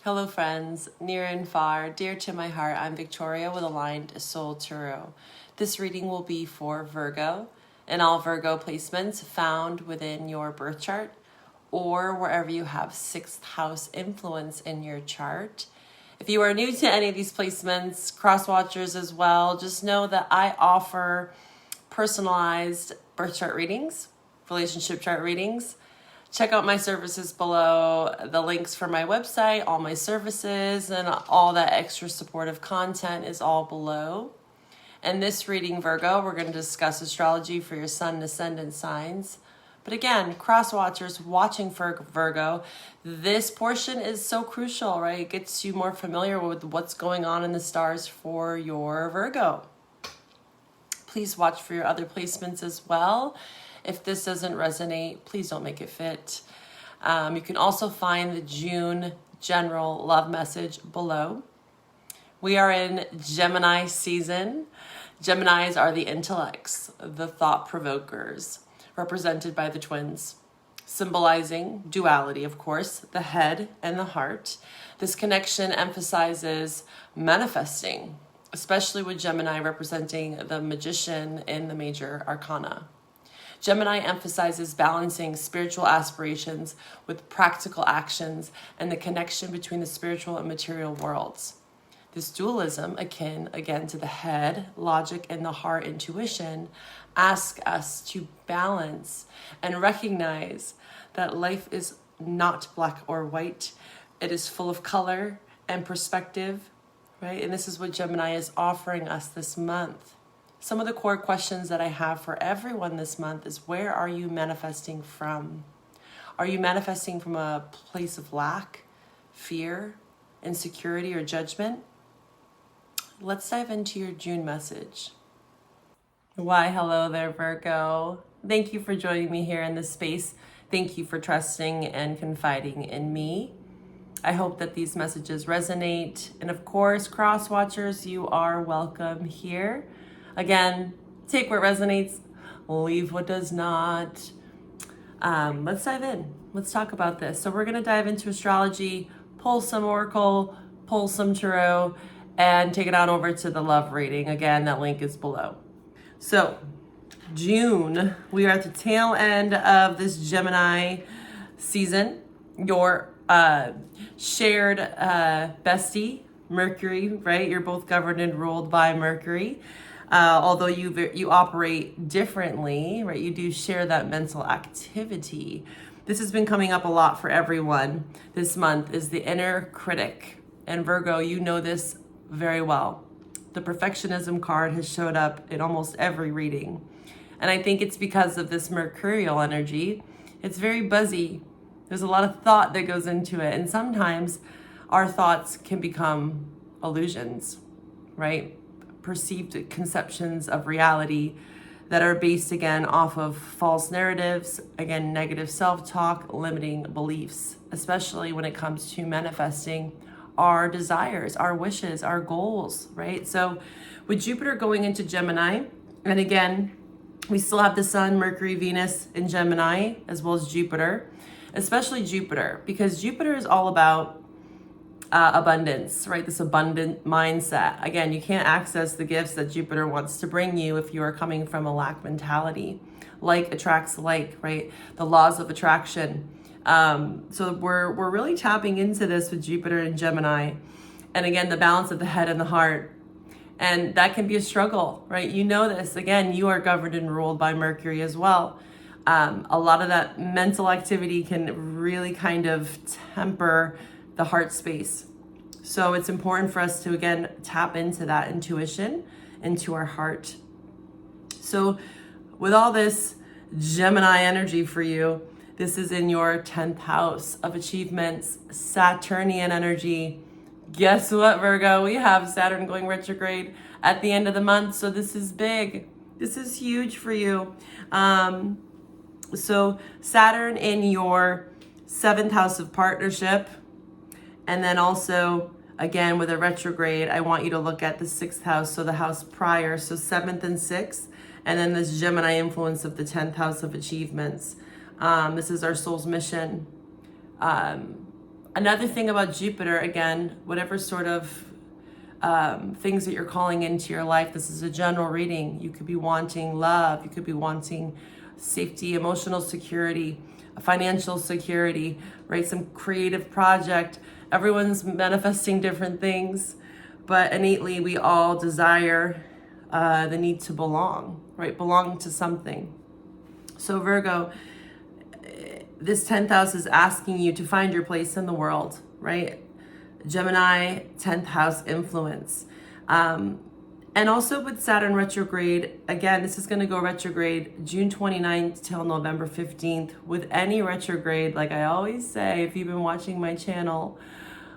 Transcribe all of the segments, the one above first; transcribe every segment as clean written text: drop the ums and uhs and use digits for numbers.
Hello friends, near and far, dear to my heart, I'm Victoria with Aligned Soul Tarot. This reading will be for Virgo and all Virgo placements found within your birth chart or wherever you have sixth house influence in your chart. If you are new to any of these placements, cross watchers as well, just know that I offer personalized birth chart readings, relationship chart readings. Check out my services below, the links for my website, all my services, and all that extra supportive content is all below. In this reading, Virgo, we're going to discuss astrology for your sun and ascendant signs. But again, cross watchers watching for Virgo, this portion is so crucial, right? It gets you more familiar with what's going on in the stars for your Virgo. Please watch for your other placements as well. If this doesn't resonate, please don't make it fit. You can also find the June general love message below. We are in Gemini season. Geminis are the intellects, the thought provokers, represented by the twins, symbolizing duality, of course, the head and the heart. This connection emphasizes manifesting, especially with Gemini representing the magician in the major arcana. Gemini emphasizes balancing spiritual aspirations with practical actions and the connection between the spiritual and material worlds. This dualism, akin again to the head, logic, and the heart, intuition, asks us to balance and recognize that life is not black or white. It is full of color and perspective, right? And this is what Gemini is offering us this month. Some of the core questions that I have for everyone this month is, where are you manifesting from? Are you manifesting from a place of lack, fear, insecurity, or judgment? Let's dive into your June message. Why, hello there, Virgo. Thank you for joining me here in this space. Thank you for trusting and confiding in me. I hope that these messages resonate. And of course, cross watchers, you are welcome here. Again, take what resonates, leave what does not. Let's dive in. Let's talk about this. So we're going to dive into astrology, pull some oracle, pull some tarot, and take it on over to the love reading. Again, that link is below. So June, we are at the tail end of this Gemini season. Your shared bestie, Mercury, right? You're both governed and ruled by Mercury. Although you operate differently, right? You do share that mental activity. This has been coming up a lot for everyone this month, is the inner critic. And Virgo, you know this very well. The perfectionism card has showed up in almost every reading. And I think it's because of this mercurial energy. It's very buzzy. There's a lot of thought that goes into it. And sometimes our thoughts can become illusions, right? Perceived conceptions of reality that are based again off of false narratives, again, negative self-talk, limiting beliefs, especially when it comes to manifesting our desires, our wishes, our goals, right? So with Jupiter going into Gemini, and again, we still have the Sun, Mercury, Venus in Gemini, as well as Jupiter, especially Jupiter, because Jupiter is all about abundance, right? This abundant mindset. Again, you can't access the gifts that Jupiter wants to bring you if you are coming from a lack mentality. Like attracts like, right? The laws of attraction. So we're really tapping into this with Jupiter and Gemini. And again, the balance of the head and the heart. And that can be a struggle, right? You know this. Again, you are governed and ruled by Mercury as well. A lot of that mental activity can really kind of temper the heart space. So it's important for us to, again, tap into that intuition, into our heart. So with all this Gemini energy for you, this is in your 10th house of achievements, Saturnian energy. Guess what, Virgo? We have Saturn going retrograde at the end of the month. So this is big. This is huge for you. So Saturn in your 7th house of partnership. And then also, again, with a retrograde, I want you to look at the 6th house, so the house prior, so 7th and 6th, and then this Gemini influence of the 10th house of achievements. This is our soul's mission. Another thing about Jupiter, again, whatever sort of things that you're calling into your life, this is a general reading. You could be wanting love, you could be wanting safety, emotional security, financial security, right? Some creative project. Everyone's manifesting different things, but innately we all desire the need to belong, right? Belong to something. So Virgo, this 10th house is asking you to find your place in the world, right? Gemini, 10th house influence. And also with Saturn retrograde, again, this is going to go retrograde June 29th till November 15th. With any retrograde, like I always say, if you've been watching my channel,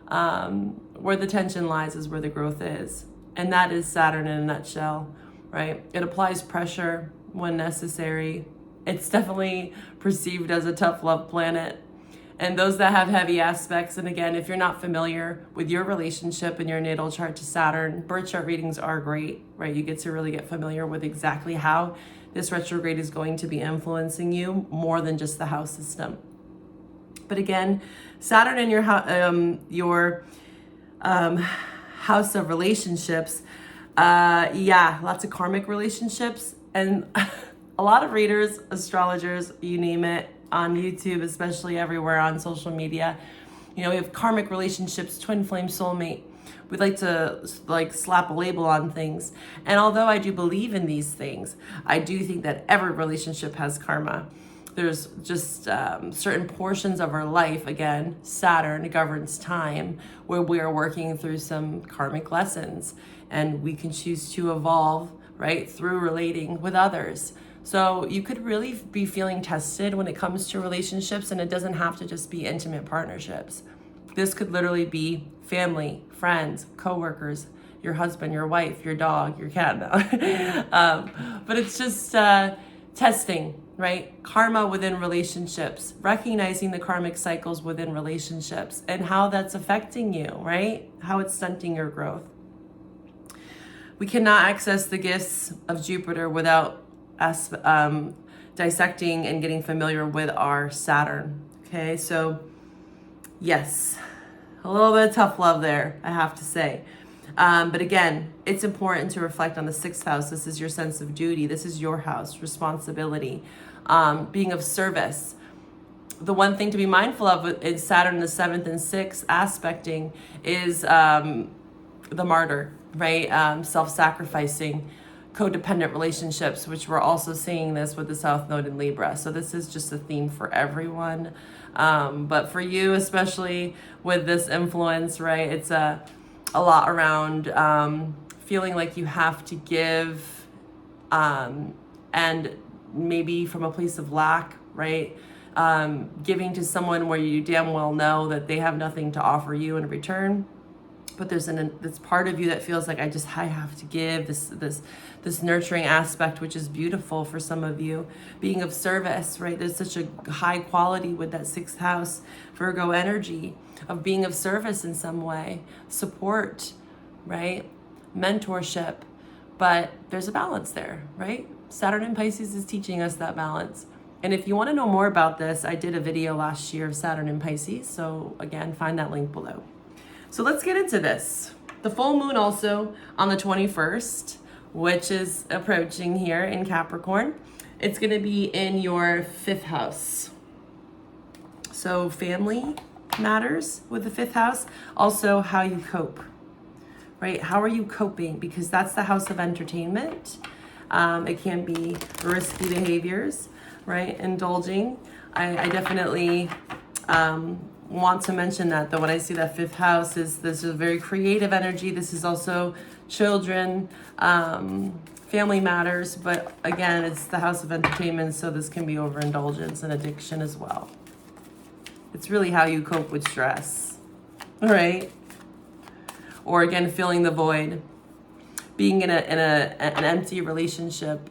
where the tension lies is where the growth is. And that is Saturn in a nutshell, right? It applies pressure when necessary. It's definitely perceived as a tough love planet. And those that have heavy aspects, and again, if you're not familiar with your relationship and your natal chart to Saturn, birth chart readings are great, right? You get to really get familiar with exactly how this retrograde is going to be influencing you more than just the house system. But again, Saturn in your house of relationships, lots of karmic relationships, and a lot of readers, astrologers, you name it, on YouTube, especially everywhere on social media. You know, we have karmic relationships, twin flame soulmate. We'd like to slap a label on things. And although I do believe in these things, I do think that every relationship has karma. There's just certain portions of our life, again, Saturn governs time, where we are working through some karmic lessons. And we can choose to evolve, right, through relating with others. So you could really be feeling tested when it comes to relationships, and it doesn't have to just be intimate partnerships. This could literally be family, friends, coworkers, your husband, your wife, your dog, your cat. But it's just testing, right? Karma within relationships, recognizing the karmic cycles within relationships and how that's affecting you, right? How it's stunting your growth. We cannot access the gifts of Jupiter without us dissecting and getting familiar with our Saturn. Okay, so yes, a little bit of tough love there, I have to say. But again, it's important to reflect on the 6th house. This is your sense of duty. This is your house, responsibility, being of service. The one thing to be mindful of is Saturn in the 7th and 6th aspecting is the martyr, right? Self-sacrificing, codependent relationships, which we're also seeing this with the South Node in Libra. So this is just a theme for everyone. But for you, especially with this influence, right? It's a lot around feeling like you have to give and maybe from a place of lack, right? Giving to someone where you damn well know that they have nothing to offer you in return. But there's this part of you that feels like I have to give, this nurturing aspect, which is beautiful for some of you, being of service, right? There's such a high quality with that 6th house Virgo energy of being of service in some way, support, right? Mentorship, but there's a balance there, right? Saturn in Pisces is teaching us that balance. And if you want to know more about this, I did a video last year of Saturn in Pisces. So again, find that link below. So let's get into this. The full moon also on the 21st, which is approaching here in Capricorn. It's going to be in your 5th house. So family matters with the 5th house. Also how you cope, right? How are you coping? Because that's the house of entertainment. It can be risky behaviors, right? Indulging. I definitely want to mention that, though, when I see that 5th house, this is a very creative energy. This is also children, family matters, but again, it's the house of entertainment, so this can be overindulgence and addiction as well. It's really how you cope with stress, right? Or again, filling the void, being in an empty relationship,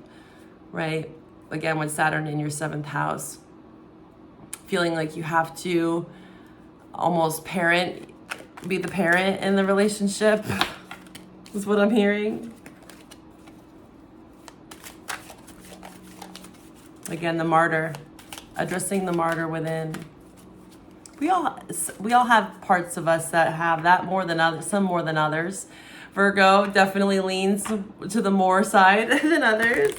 right? Again, with Saturn in your 7th house, feeling like you have to almost be the parent in the relationship is what I'm hearing. Again, the martyr, addressing the martyr within. We all have parts of us that have that more than others, some more than others. Virgo definitely leans to the more side than others,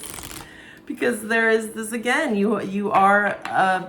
because there is this, again, you are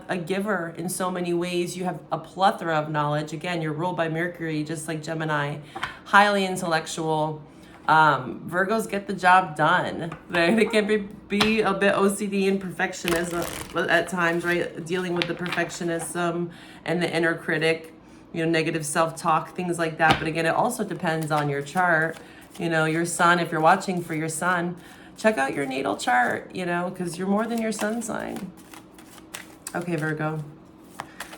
a giver in so many ways. You have a plethora of knowledge. Again, you're ruled by Mercury, just like Gemini, highly intellectual. Virgos get the job done. They can be a bit OCD and perfectionism at times, right? Dealing with the perfectionism and the inner critic, negative self-talk, things like that. But again, it also depends on your chart. Your sun, if you're watching for your sun, check out your natal chart, because you're more than your sun sign. Okay, Virgo,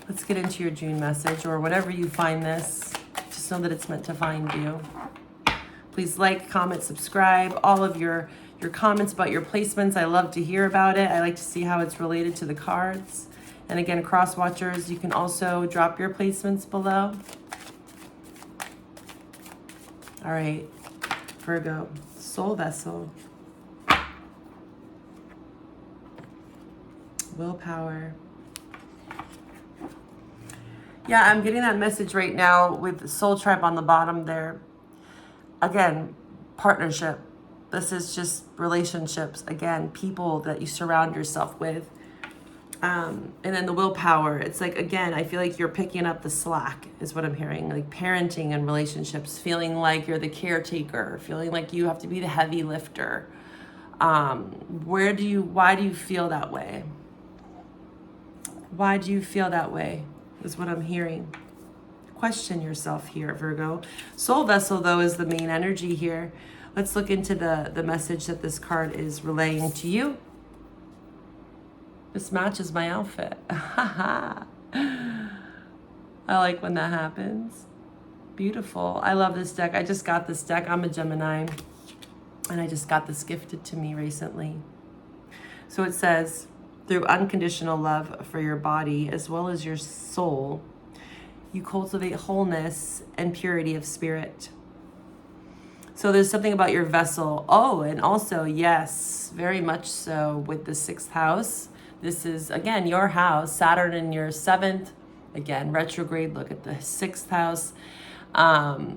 let's get into your June message, or whatever you find this. Just know that it's meant to find you. Please like, comment, subscribe. All of your comments about your placements, I love to hear about it. I like to see how it's related to the cards. And again, cross watchers, you can also drop your placements below. All right, Virgo, soul vessel. Willpower. Yeah, I'm getting that message right now with Soul Tribe on the bottom there. Again, partnership. This is just relationships. Again, people that you surround yourself with. And then the willpower. It's like, again, I feel like you're picking up the slack is what I'm hearing. Like parenting and relationships, feeling like you're the caretaker, feeling like you have to be the heavy lifter. Why do you feel that way? Why do you feel that way is what I'm hearing. Question yourself here, Virgo. Soul vessel, though, is the main energy here. Let's look into the message that this card is relaying to you. This matches my outfit. I like when that happens. Beautiful. I love this deck. I just got this deck. I'm a Gemini, and I just got this gifted to me recently. So it says, through unconditional love for your body as well as your soul, you cultivate wholeness and purity of spirit. So there's something about your vessel. Oh, and also, yes, very much so with the 6th house. This is, again, your house. Saturn in your 7th. Again, retrograde. Look at the 6th house.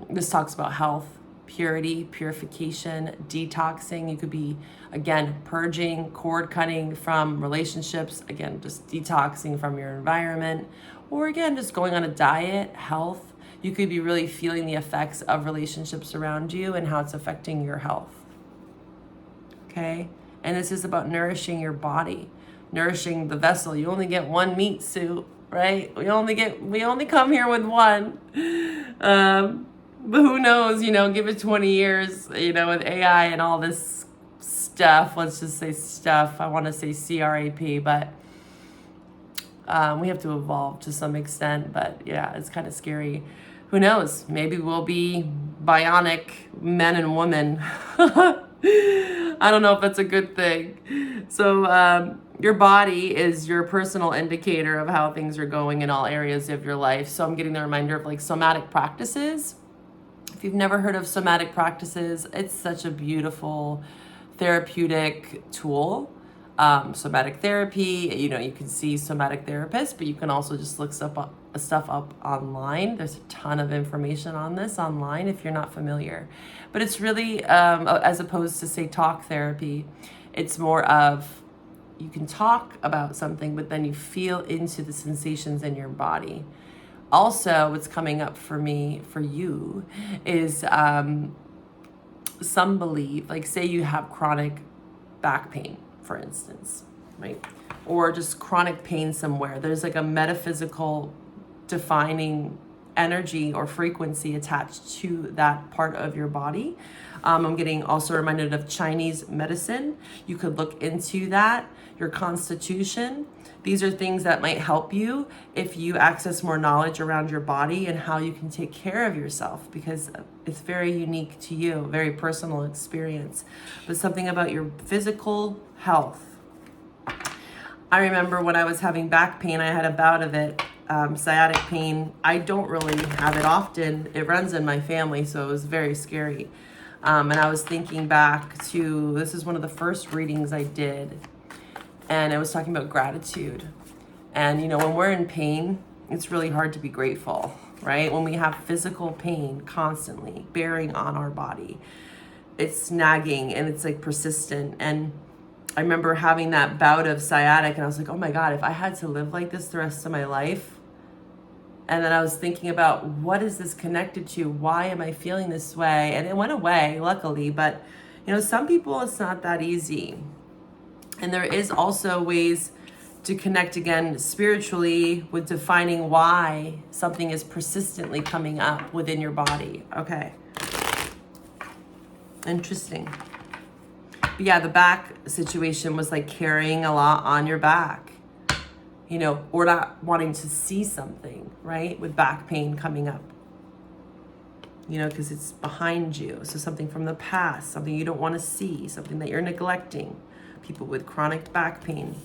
This talks about health, purity, purification, detoxing. You could be, again, purging, cord cutting from relationships. Again, just detoxing from your environment. Or again, just going on a diet, health. You could be really feeling the effects of relationships around you and how it's affecting your health. Okay? And this is about nourishing your body, nourishing the vessel. You only get one meat suit, right? We only come here with one. But who knows, give it 20 years, with AI and all this stuff. Let's just say stuff. I want to say CRAP, but we have to evolve to some extent. But yeah, it's kind of scary. Who knows? Maybe we'll be bionic men and women. I don't know if that's a good thing. So your body is your personal indicator of how things are going in all areas of your life. So I'm getting the reminder of like somatic practices. If you've never heard of somatic practices, it's such a beautiful therapeutic tool. Somatic therapy, you can see somatic therapists, but you can also just look stuff up online. There's a ton of information on this online if you're not familiar. But it's really, as opposed to, say, talk therapy, it's more of you can talk about something, but then you feel into the sensations in your body. Also, what's coming up for you, is some believe, like say you have chronic back pain, for instance, right? Or just chronic pain somewhere. There's like a metaphysical defining energy or frequency attached to that part of your body. I'm getting also reminded of Chinese medicine. You could look into that, your constitution. These are things that might help you if you access more knowledge around your body and how you can take care of yourself, because it's very unique to you, very personal experience. But something about your physical health. I remember when I was having back pain, I had a bout of it, sciatic pain. I don't really have it often. It runs in my family, so it was very scary. And I was thinking back to, this is one of the first readings I did, and I was talking about gratitude. And when we're in pain, it's really hard to be grateful, right? When we have physical pain constantly bearing on our body, it's nagging and it's like persistent. And I remember having that bout of sciatic and I was like, oh my God, if I had to live like this the rest of my life. And then I was thinking about, what is this connected to? Why am I feeling this way? And it went away, luckily. But, you know, some people, it's not that easy. And there is also ways to connect again spiritually with defining why something is persistently coming up within your body. Okay. Interesting. But yeah, the back situation was like carrying a lot on your back, you know, or not wanting to see something, right? With back pain coming up, you know, because it's behind you. So something from the past, something you don't want to see, something that you're neglecting. People with chronic back pain.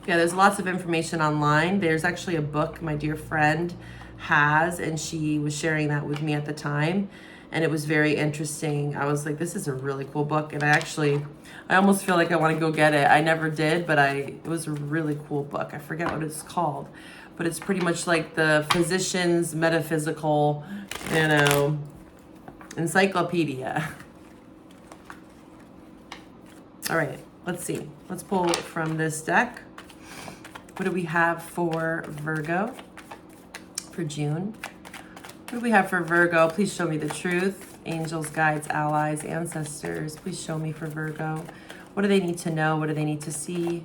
Yeah, there's lots of information online. There's actually a book my dear friend has, and she was sharing that with me at the time. And it was very interesting. I was like, this is a really cool book. And I almost feel like I want to go get it. I never did, but it was a really cool book. I forget what it's called, but it's pretty much like the physician's metaphysical, you know, encyclopedia. All right, let's see. Let's pull from this deck. What do we have for Virgo for June? What do we have for Virgo? Please show me the truth. Angels, guides, allies, ancestors. Please show me for Virgo. What do they need to know? What do they need to see?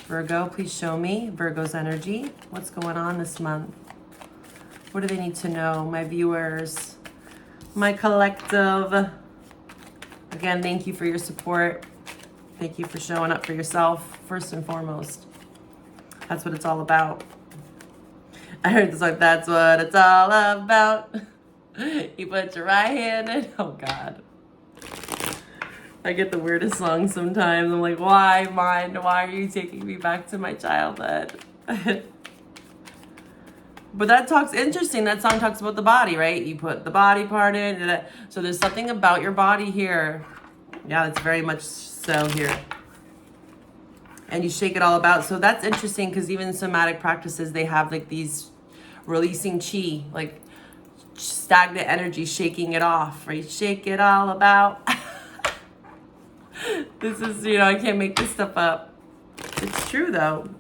Virgo, please show me Virgo's energy. What's going on this month? What do they need to know? My viewers, my collective. Again, thank you for your support. Thank you for showing up for yourself, first and foremost. That's what it's all about. I heard the song, that's what it's all about. You put your right hand in. Oh, God. I get the weirdest songs sometimes. I'm like, why, mind? Why are you taking me back to my childhood? But that talks interesting. That song talks about the body, right? You put the body part in. So there's something about your body here. Yeah, that's very much so here. And you shake it all about. So that's interesting because even somatic practices, they have like these releasing chi, like stagnant energy, shaking it off, right? Shake it all about. This is, you know, I can't make this stuff up. It's true though.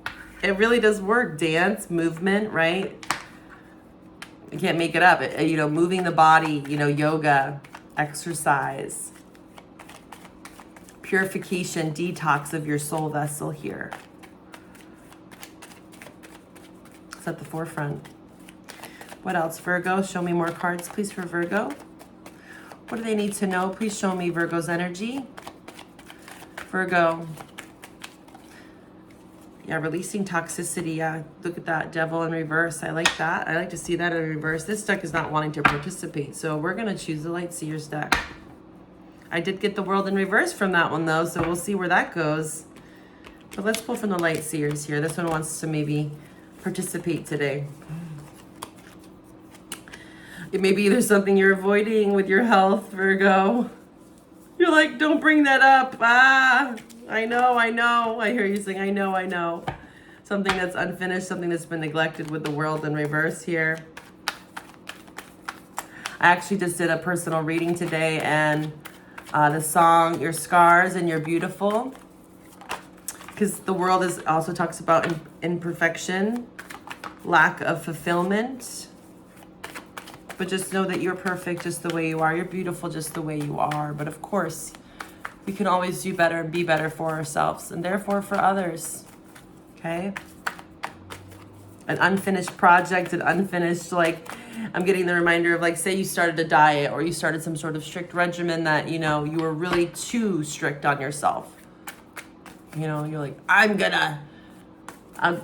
It really does work. Dance, movement, right? You can't make it up. You know, moving the body, you know, yoga, exercise. Purification, detox of your soul vessel here. It's at the forefront. What else, Virgo? Show me more cards, please, for Virgo. What do they need to know? Please show me Virgo's energy. Virgo. Yeah, releasing toxicity. Yeah, look at that. Devil in reverse. I like that. I like to see that in reverse. This deck is not wanting to participate, so we're going to choose the Light Seers deck. I did get the World in reverse from that one, though, so we'll see where that goes. But let's pull from the Light Seers here. This one wants to maybe participate today. Maybe there's something you're avoiding with your health, Virgo. You're like, don't bring that up. Ah, I know. I hear you saying, I know. Something that's unfinished, something that's been neglected with the World in reverse here. I actually just did a personal reading today, and the song, Your Scars and You're Beautiful. Because the world also talks about imperfection, lack of fulfillment. But just know that you're perfect just the way you are. You're beautiful just the way you are. But of course, we can always do better and be better for ourselves and therefore for others. Okay? An unfinished project, an unfinished, like, I'm getting the reminder of, like, say you started a diet or you started some sort of strict regimen that, you know, you were really too strict on yourself. You know, you're like, I'm gonna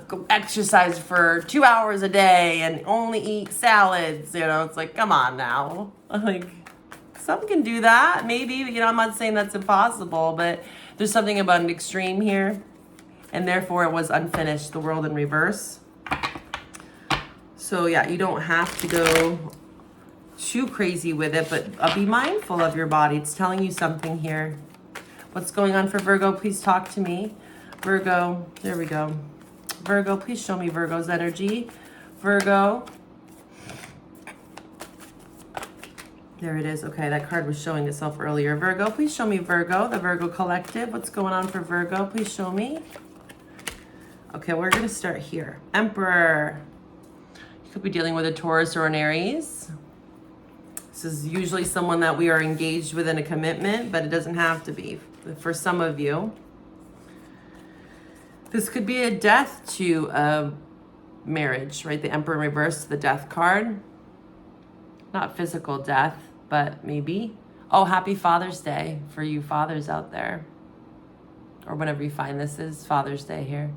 go exercise for 2 hours a day and only eat salads. You know, it's like, come on now. Like, some can do that, maybe. You know, I'm not saying that's impossible, but there's something about an extreme here. And therefore, it was unfinished, the World in reverse. So, yeah, you don't have to go too crazy with it, but be mindful of your body. It's telling you something here. What's going on for Virgo? Please talk to me. Virgo, there we go. Virgo, please show me Virgo's energy. Virgo. There it is. Okay, that card was showing itself earlier. Virgo, please show me Virgo, the Virgo collective. What's going on for Virgo? Please show me. Okay, we're going to start here. Emperor. You could be dealing with a Taurus or an Aries. This is usually someone that we are engaged with in a commitment, but it doesn't have to be for some of you. This could be a death to a marriage, right? The Emperor in reverse, the Death card. Not physical death, but maybe. Oh, happy Father's Day for you fathers out there. Or whenever you find this is Father's Day here.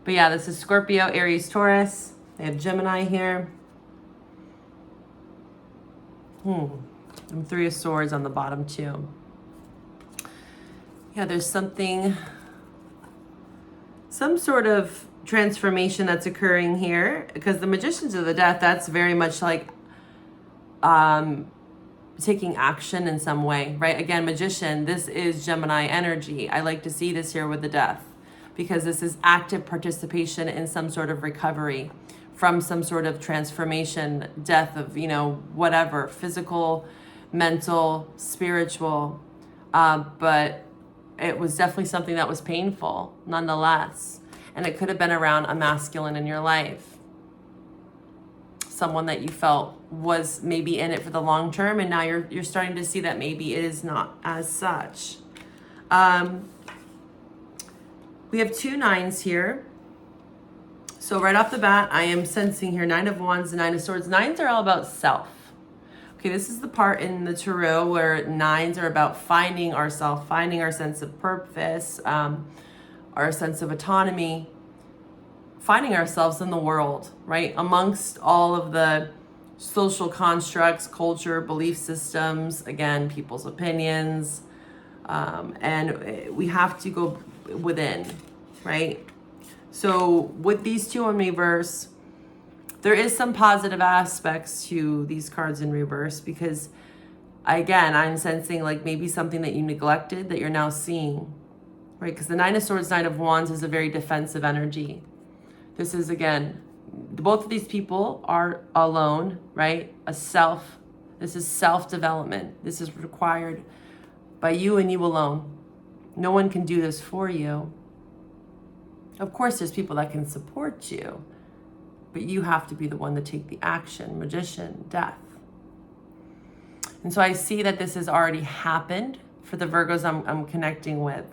But yeah, this is Scorpio, Aries, Taurus. They have Gemini here. And Three of Swords on the bottom too. Yeah, there's something, some sort of transformation that's occurring here, because the Magicians of the Death, that's very much like taking action in some way, right? Again, Magician, this is Gemini energy. I like to see this here with the Death, because this is active participation in some sort of recovery from some sort of transformation, death of, you know, whatever, physical, mental, spiritual. But it was definitely something that was painful nonetheless. And it could have been around a masculine in your life. Someone that you felt was maybe in it for the long term, and now you're starting to see that maybe it is not as such. We have 2 9s here. So right off the bat, I am sensing here 9 of Wands and 9 of Swords. 9s are all about self. Okay, this is the part in the tarot where 9s are about finding ourself, finding our sense of purpose, our sense of autonomy, finding ourselves in the world, right? Amongst all of the social constructs, culture, belief systems, again, people's opinions, and we have to go within, right? So with these 2 in reverse, there is some positive aspects to these cards in reverse, because again, I'm sensing like maybe something that you neglected that you're now seeing, right? Because the 9 of Swords, 9 of Wands is a very defensive energy. This is, again, both of these people are alone, right? This is self-development. This is required by you and you alone. No one can do this for you. Of course, there's people that can support you, but you have to be the one to take the action. Magician, Death. And so I see that this has already happened for the Virgos I'm connecting with.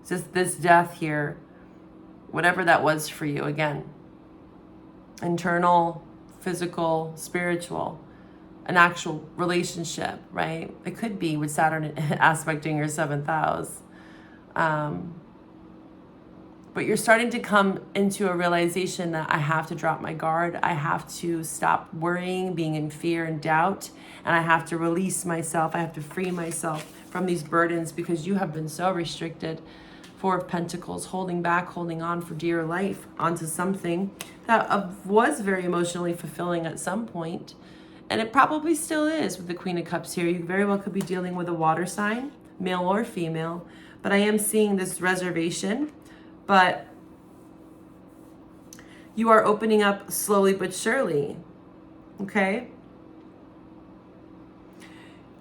Just this death here, whatever that was for you, again, internal, physical, spiritual, an actual relationship, right? It could be with Saturn aspecting your 7th house. But you're starting to come into a realization that I have to drop my guard. I have to stop worrying, being in fear and doubt. And I have to release myself. I have to free myself from these burdens, because you have been so restricted. 4 of Pentacles, holding back, holding on for dear life onto something that was very emotionally fulfilling at some point. And it probably still is with the Queen of Cups here. You very well could be dealing with a water sign, male or female. But I am seeing this reservation. But you are opening up slowly but surely, okay?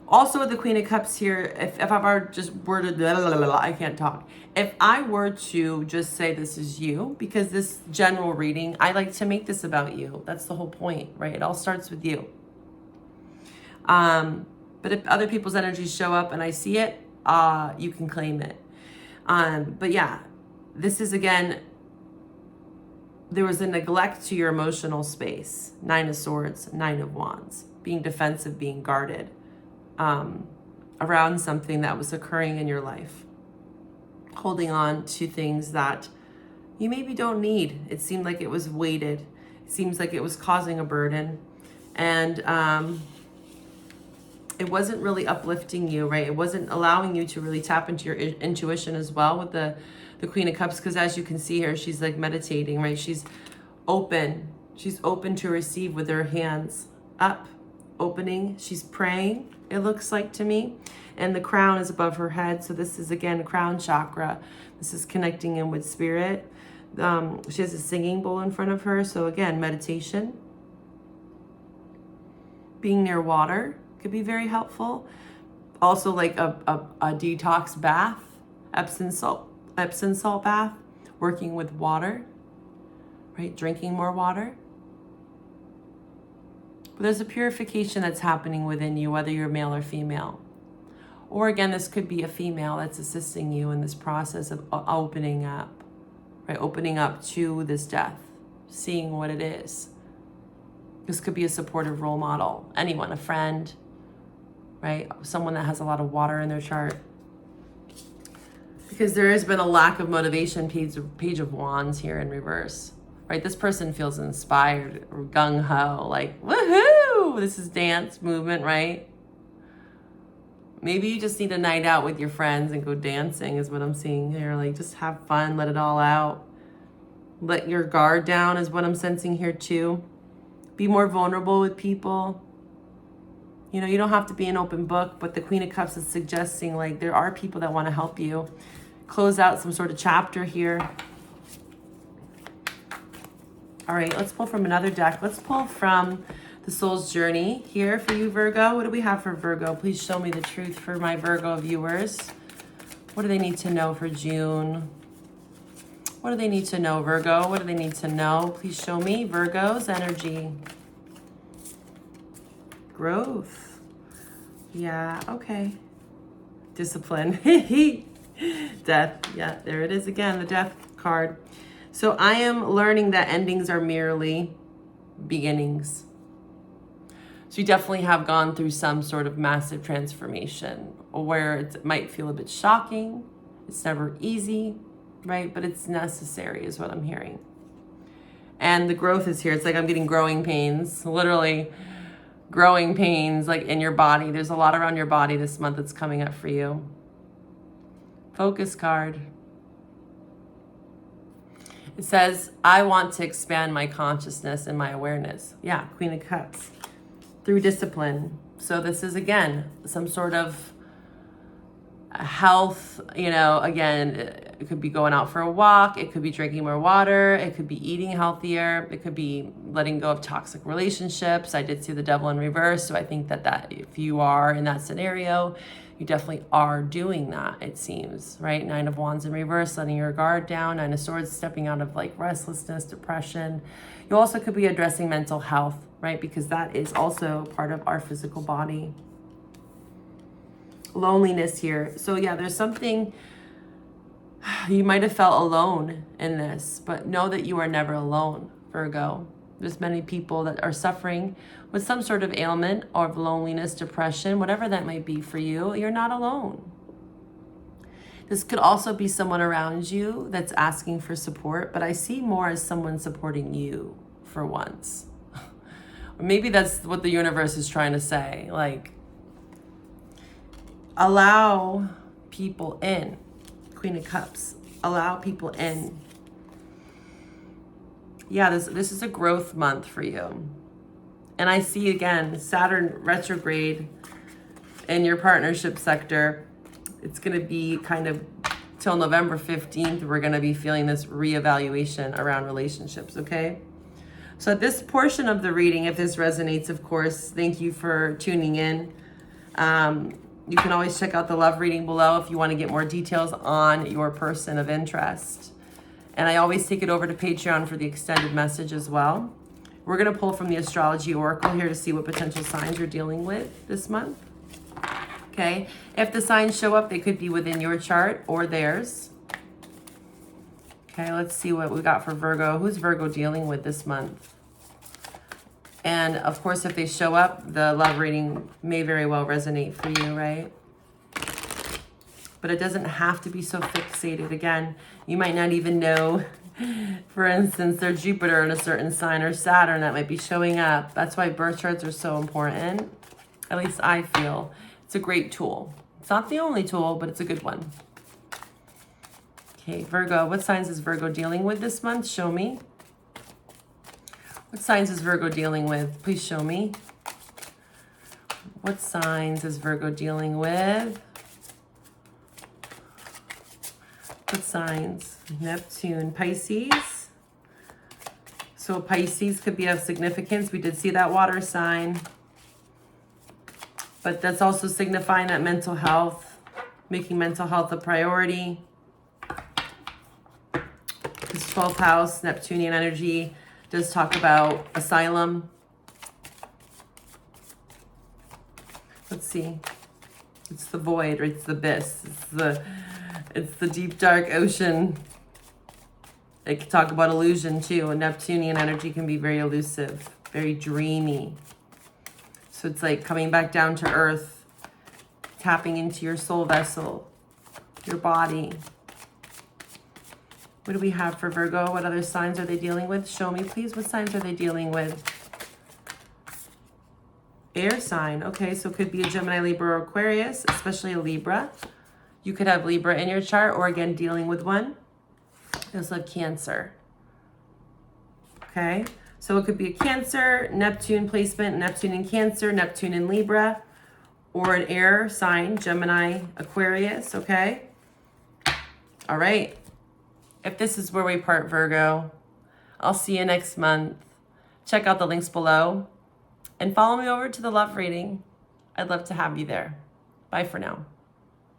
Also with the Queen of Cups here, if I were just worded, I can't talk. If I were to just say this is you, because this general reading, I like to make this about you. That's the whole point, right? It all starts with you. But if other people's energies show up and I see it, you can claim it. But yeah. This is, again, there was a neglect to your emotional space. 9 of Swords, 9 of Wands. Being defensive, being guarded around something that was occurring in your life. Holding on to things that you maybe don't need. It seemed like it was weighted. It seems like it was causing a burden. And it wasn't really uplifting you, right? It wasn't allowing you to really tap into your intuition as well with the Queen of Cups, because as you can see here, she's like meditating, right? She's open. She's open to receive with her hands up, opening. She's praying, it looks like to me. And the crown is above her head. So this is, again, crown chakra. This is connecting in with spirit. She has a singing bowl in front of her. So again, meditation. Being near water could be very helpful. Also like a detox bath, Epsom salt bath, working with water, right? Drinking more water. But there's a purification that's happening within you, whether you're male or female. Or again, this could be a female that's assisting you in this process of opening up, right? Opening up to this death, seeing what it is. This could be a supportive role model. Anyone, a friend, right? Someone that has a lot of water in their chart. Because there has been a lack of motivation, Page of Wands here in reverse, right? This person feels inspired, or gung-ho, like, woohoo! This is dance, movement, right? Maybe you just need a night out with your friends and go dancing is what I'm seeing here. Like, just have fun, let it all out. Let your guard down is what I'm sensing here too. Be more vulnerable with people. You know, you don't have to be an open book, but the Queen of Cups is suggesting like there are people that want to help you. Close out some sort of chapter here. All right, let's pull from another deck. Let's pull from the Soul's Journey here for you, Virgo. What do we have for Virgo? Please show me the truth for my Virgo viewers. What do they need to know for June? What do they need to know, Virgo? What do they need to know? Please show me Virgo's energy. Growth. Yeah, okay. Discipline. Death. Yeah, there it is again, the Death card. So I am learning that endings are merely beginnings. So you definitely have gone through some sort of massive transformation where it might feel a bit shocking. It's never easy, right? But it's necessary is what I'm hearing. And the growth is here. It's like I'm getting growing pains, literally growing pains like in your body. There's a lot around your body this month that's coming up for you. Focus card. It says, I want to expand my consciousness and my awareness. Yeah, Queen of Cups. Through discipline. So this is, again, some sort of health, you know, again, it could be going out for a walk. It could be drinking more water. It could be eating healthier. It could be letting go of toxic relationships. I did see the Devil in reverse. So I think that if you are in that scenario, you definitely are doing that, it seems, right? 9 of Wands in reverse, letting your guard down. 9 of Swords, stepping out of like restlessness, depression. You also could be addressing mental health, right? Because that is also part of our physical body. Loneliness here. So yeah, there's something, you might have felt alone in this, but know that you are never alone, Virgo. There's many people that are suffering with some sort of ailment or loneliness, depression, whatever that might be for you. You're not alone. This could also be someone around you that's asking for support, but I see more as someone supporting you for once. Or maybe that's what the universe is trying to say. Like, allow people in. Queen of Cups. Allow people in. Yeah, this is a growth month for you. And I see, again, Saturn retrograde in your partnership sector. It's going to be kind of till November 15th. We're going to be feeling this reevaluation around relationships, okay? So at this portion of the reading, if this resonates, of course, thank you for tuning in. You can always check out the love reading below if you want to get more details on your person of interest. And I always take it over to Patreon for the extended message as well. We're going to pull from the Astrology Oracle here to see what potential signs you're dealing with this month. Okay. If the signs show up, they could be within your chart or theirs. Okay, let's see what we got for Virgo. Who's Virgo dealing with this month? And of course, if they show up, the love reading may very well resonate for you, right? But it doesn't have to be so fixated. Again, you might not even know, for instance, their Jupiter in a certain sign or Saturn that might be showing up. That's why birth charts are so important. At least I feel it's a great tool. It's not the only tool, but it's a good one. Okay, Virgo, what signs is Virgo dealing with this month? Show me. What signs is Virgo dealing with? Please show me. What signs is Virgo dealing with? What signs? Neptune, Pisces. So Pisces could be of significance. We did see that water sign. But that's also signifying that mental health, making mental health a priority. This 12th house, Neptunian energy, does talk about asylum. Let's see. It's the void, or it's the abyss. It's the deep, dark ocean. It can talk about illusion too. And Neptunian energy can be very elusive, very dreamy. So it's like coming back down to earth, tapping into your soul vessel, your body. What do we have for Virgo? What other signs are they dealing with? Show me, please. What signs are they dealing with? Air sign. Okay, so it could be a Gemini, Libra, or Aquarius, especially a Libra. You could have Libra in your chart, or again, dealing with one. You also have Cancer. Okay, so it could be a Cancer, Neptune placement, Neptune in Cancer, Neptune in Libra, or an air sign, Gemini, Aquarius, okay? All right. If this is where we part, Virgo, I'll see you next month. Check out the links below and follow me over to the love reading. I'd love to have you there. Bye for now.